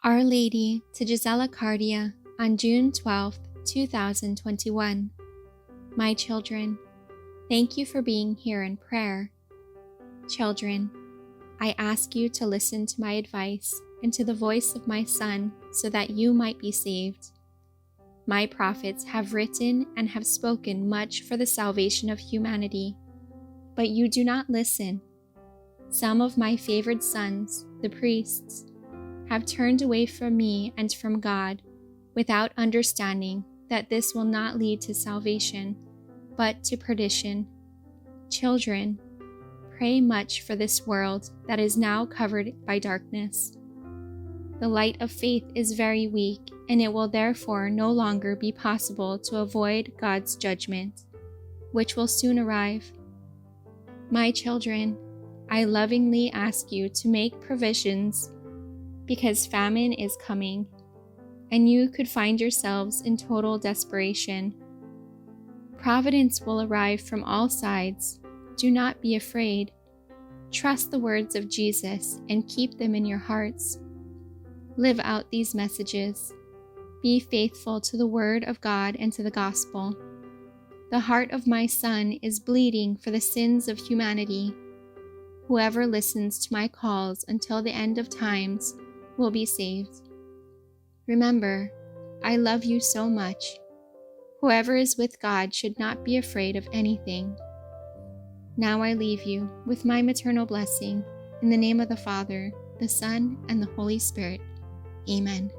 Our Lady to Gisella Cardia on June 12, 2021. My children, thank you for being here in prayer. Children, I ask you to listen to my advice and to the voice of my Son so that you might be saved. My prophets have written and have spoken much for the salvation of humanity, but you do not listen. Some of my favored sons, the priests, have turned away from me and from God without understanding that this will not lead to salvation, but to perdition. Children, pray much for this world that is now covered by darkness. The light of faith is very weak, and it will therefore no longer be possible to avoid God's judgment, which will soon arrive. My children, I lovingly ask you to make provisions because famine is coming, and you could find yourselves in total desperation. Providence will arrive from all sides. Do not be afraid. Trust the words of Jesus and keep them in your hearts. Live out these messages. Be faithful to the Word of God and to the Gospel. The heart of my Son is bleeding for the sins of humanity. Whoever listens to my calls until the end of times will be saved. Remember, I love you so much. Whoever is with God should not be afraid of anything. Now I leave you with my maternal blessing, in the name of the Father, the Son, and the Holy Spirit. Amen.